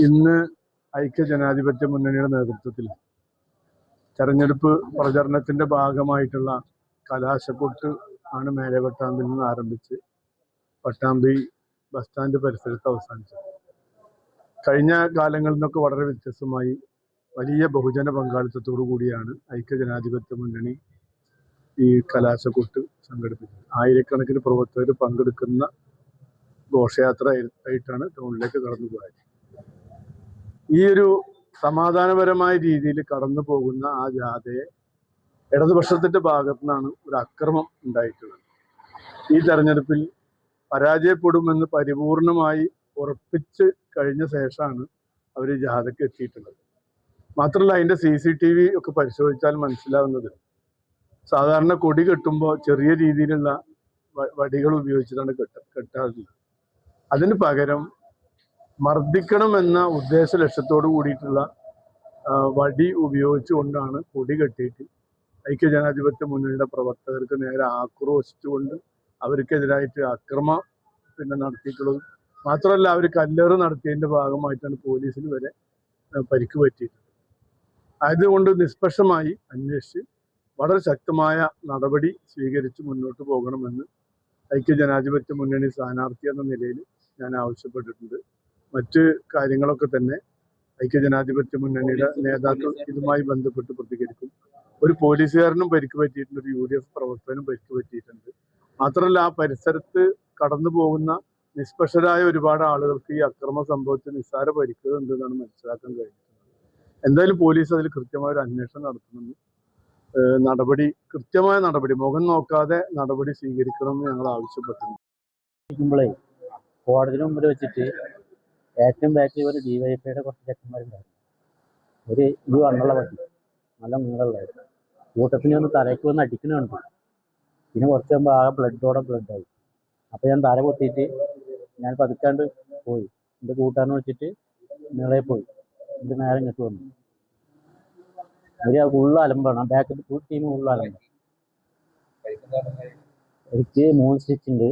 ഇന്ന് ഐക്യജനാധിപത്യ മുന്നണിയുടെ നേതൃത്വത്തിൽ തെരഞ്ഞെടുപ്പ് പ്രചരണത്തിന്റെ ഭാഗമായിട്ടുള്ള കലാശക്കൊട്ട് ആണ് മേലെ പട്ടാമ്പിൽ നിന്ന് ആരംഭിച്ച് പട്ടാമ്പി ബസ് സ്റ്റാൻഡ് പരിസരത്ത് അവസാനിച്ചത്. കഴിഞ്ഞ കാലങ്ങളിൽ നിന്നൊക്കെ വളരെ വ്യത്യസ്തമായി വലിയ ബഹുജന പങ്കാളിത്തത്തോടു കൂടിയാണ് ഐക്യജനാധിപത്യ മുന്നണി ഈ കലാശക്കൊട്ട് സംഘടിപ്പിച്ചത്. ആയിരക്കണക്കിന് പ്രവർത്തകർ പങ്കെടുക്കുന്ന ഘോഷയാത്ര ആയിട്ടാണ് ടൗണിലേക്ക് കടന്നു പോയത്. ഈ ഒരു സമാധാനപരമായ രീതിയിൽ കടന്നു പോകുന്ന ആ ജാഥയെ ഇടതുപക്ഷത്തിന്റെ ഭാഗത്തു നിന്നാണ് ഒരു അക്രമം ഉണ്ടായിട്ടുള്ളത്. ഈ തെരഞ്ഞെടുപ്പിൽ പരാജയപ്പെടുമെന്ന് പരിപൂർണമായി ഉറപ്പിച്ച് കഴിഞ്ഞ ശേഷമാണ് അവർ ജാഥയ്ക്ക് എത്തിയിട്ടുള്ളത്. മാത്രമല്ല, അതിന്റെ CCTV ഒക്കെ പരിശോധിച്ചാൽ മനസ്സിലാവുന്നത് സാധാരണ കൊടി കെട്ടുമ്പോൾ ചെറിയ രീതിയിലുള്ള വടികൾ ഉപയോഗിച്ചിട്ടാണ് കെട്ടാറുള്ളത്. അതിന് പകരം മർദ്ദിക്കണമെന്ന ഉദ്ദേശ ലക്ഷ്യത്തോട് കൂടിയിട്ടുള്ള വടി ഉപയോഗിച്ചുകൊണ്ടാണ് കൊടി കെട്ടിയിട്ട് ഐക്യജനാധിപത്യ മുന്നണിയുടെ പ്രവർത്തകർക്ക് നേരെ ആക്രോശിച്ചുകൊണ്ട് അവർക്കെതിരായിട്ട് അക്രമം നടത്തിയിട്ടുള്ളത്. മാത്രമല്ല, അവർ കല്ലേറ് നടത്തിയതിന്റെ ഭാഗമായിട്ടാണ് പോലീസിന് വരെ പരിക്ക് പറ്റിയിട്ടുള്ളത്. അതുകൊണ്ട് നിഷ്പക്ഷമായി അന്വേഷിച്ച് വളരെ ശക്തമായ നടപടി സ്വീകരിച്ച് മുന്നോട്ട് പോകണമെന്ന് ഐക്യജനാധിപത്യ മുന്നണി സ്ഥാനാർത്ഥി എന്ന നിലയിൽ ഞാൻ ആവശ്യപ്പെട്ടിട്ടുണ്ട്. മറ്റ് കാര്യങ്ങളൊക്കെ തന്നെ ഐക്യജനാധിപത്യ മുന്നണിയുടെ നേതാക്കൾ ഇതുമായി ബന്ധപ്പെട്ട് പ്രതികരിക്കും. ഒരു പോലീസുകാരനും പരിക്ക് പറ്റിയിട്ടുണ്ട്, ഒരു UDF പ്രവർത്തകനും പരിക്ക് പറ്റിയിട്ടുണ്ട്. മാത്രമല്ല, ആ പരിസരത്ത് കടന്നു പോകുന്ന നിഷ്പക്ഷരായ ഒരുപാട് ആളുകൾക്ക് ഈ അക്രമ സംഭവത്തിൽ നിസ്സാര പരിക്കുകൾ ഉണ്ടെന്നാണ് മനസ്സിലാക്കാൻ കഴിഞ്ഞിട്ടുള്ളത്. എന്തായാലും പോലീസ് അതിൽ കൃത്യമായ ഒരു അന്വേഷണം നടത്തണമെന്ന് കൃത്യമായ നടപടി മുഖം നോക്കാതെ നടപടി സ്വീകരിക്കണമെന്ന് ഞങ്ങൾ ആവശ്യപ്പെട്ടിട്ടുണ്ട്. കോടതിന് മുമ്പിൽ വെച്ചിട്ട് ഏറ്റവും ബാക്കിൽ ഒരു DYFIയുടെ കുറച്ച് ചെക്കന്മാരുണ്ടായിരുന്നു. ഇത് വണ്ണുള്ള പട്ടി, നല്ല നീളമുള്ളതായിരുന്നു. കൂട്ടത്തിന് ഒന്ന് തലയ്ക്ക് വന്ന് അടിക്കുന്നുണ്ട്. പിന്നെ കുറച്ച് മുമ്പ് ആകെ ബ്ലഡായി. അപ്പോൾ ഞാൻ തല പൊത്തിയിട്ട് ഞാൻ പതുക്കാണ്ട് പോയി. എൻ്റെ കൂട്ടുകാരനെ വിളിച്ചിട്ട് നീളയിൽ പോയി. എൻ്റെ നേരെ ഇങ്ങോട്ട് വന്നു. ഫുള്ള് അലമ്പാണ്. ബാക്കിൽ ഫുൾ ടീം ഫുള്ള് അലമ്പാണ്. എനിക്ക് 3 സ്റ്റിച്ച് ഉണ്ട്.